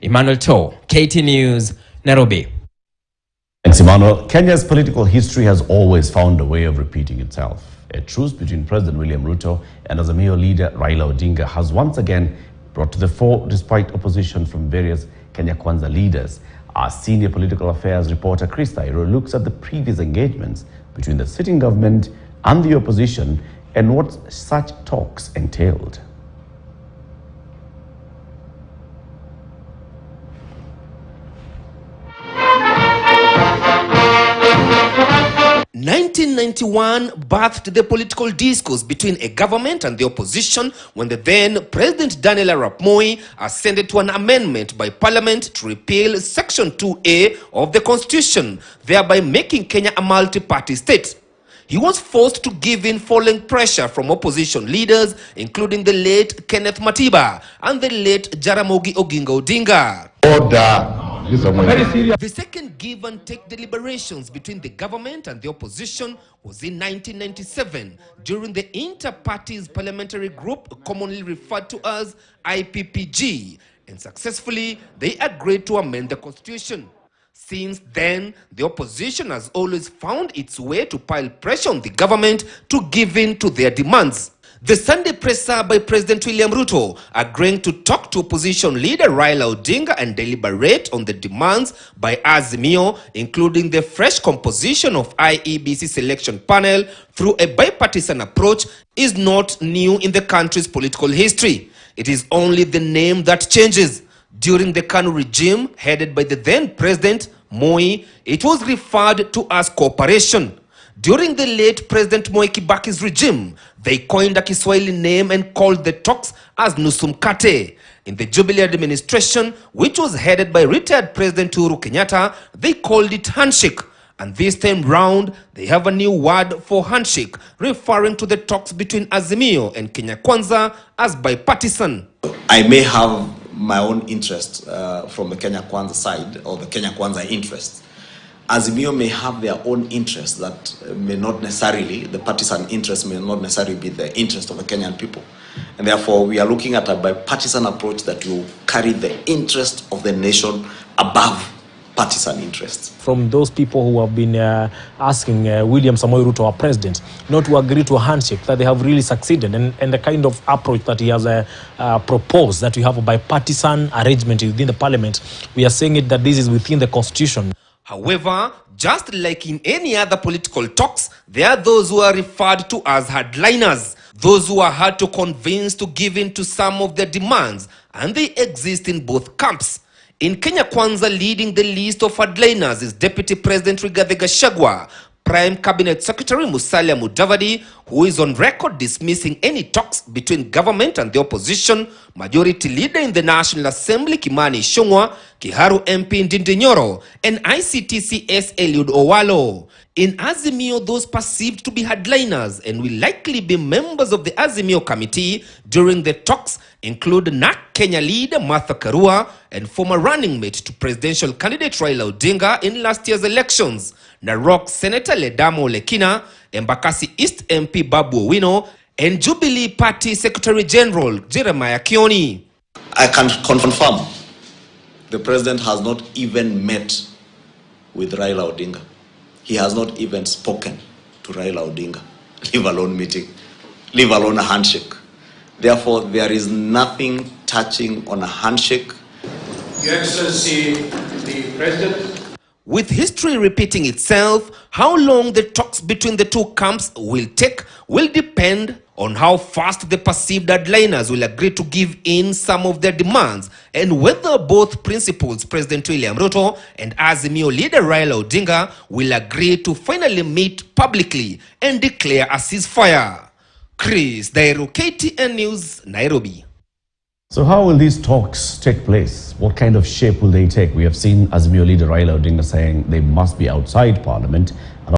Emmanuel To, KT News, Nairobi. Thanks, Emmanuel. Kenya's political history has always found a way of repeating itself. A truce between President William Ruto and Azimio leader Raila Odinga has once again brought to the fore despite opposition from various Kenya Kwanza leaders. Our senior political affairs reporter Chris Tairo looks at the previous engagements between the sitting government and the opposition and what such talks entailed. 1991 birthed the political discourse between a government and the opposition when the then President Daniel Arap Moi ascended to an amendment by Parliament to repeal Section 2A of the Constitution, thereby making Kenya a multi-party state. He was forced to give in following pressure from opposition leaders, including the late Kenneth Matiba and the late Jaramogi Oginga Odinga. Order. The second give and take deliberations between the government and the opposition was in 1997 during the Inter-Parties Parliamentary Group, commonly referred to as IPPG, and successfully they agreed to amend the constitution. Since then, the opposition has always found its way to pile pressure on the government to give in to their demands. The Sunday presser by President William Ruto agreeing to talk to opposition leader Raila Odinga and deliberate on the demands by Azimio, including the fresh composition of IEBC selection panel through a bipartisan approach, is not new in the country's political history. It is only the name that changes. During the KANU regime, headed by the then President Moi, it was referred to as cooperation. During the late President Moi Kibaki's regime, they coined a Kiswahili name and called the talks as Nusu Mkate. In the Jubilee administration, which was headed by retired President Uhuru Kenyatta, they called it handshake. And this time round, they have a new word for handshake, referring to the talks between Azimio and Kenya Kwanza as bipartisan. I may have my own interest from the Kenya Kwanza side, or the Kenya Kwanza interest. Azimio may have their own interests that may not necessarily, the partisan interest may not necessarily be the interest of the Kenyan people. And therefore, we are looking at a bipartisan approach that will carry the interest of the nation above partisan interests. From those people who have been asking William Samoei Ruto, our president, not to agree to a handshake, that they have really succeeded, and the kind of approach that he has proposed, that we have a bipartisan arrangement within the parliament, we are saying it that this is within the constitution. However, just like in any other political talks, there are those who are referred to as hardliners, those who are hard to convince to give in to some of their demands, and they exist in both camps. In Kenya Kwanza, leading the list of hardliners is Deputy President Rigathi Gachagua, Prime Cabinet Secretary Musalia Mudavadi, who is on record dismissing any talks between government and the opposition, Majority Leader in the National Assembly Kimani Ichung'wah, Kiharu MP Ndindi Nyoro, and ICTCS Eliud Owalo. In Azimio, those perceived to be hardliners and will likely be members of the Azimio committee during the talks include NAK Kenya leader Martha Karua and former running mate to presidential candidate Raila Odinga in last year's elections, Narok Senator Ledamo Lekina, Embakasi East MP Babu Owino, and Jubilee Party Secretary General Jeremiah Kioni. I can confirm the president has not even met with Raila Odinga. He has not even spoken to Raila Odinga, leave alone meeting, leave alone a handshake. Therefore, there is nothing touching on a handshake. Your Excellency, the President. With history repeating itself, how long the talks between the two camps will take will depend on how fast the perceived hardliners will agree to give in some of their demands, and whether both principals, President William Ruto and Azimio leader Raila Odinga, will agree to finally meet publicly and declare a ceasefire. Chris Tairo, KTN News, Nairobi. So how will these talks take place? What kind of shape will they take? We have seen Azimio leader Raila Odinga saying they must be outside Parliament,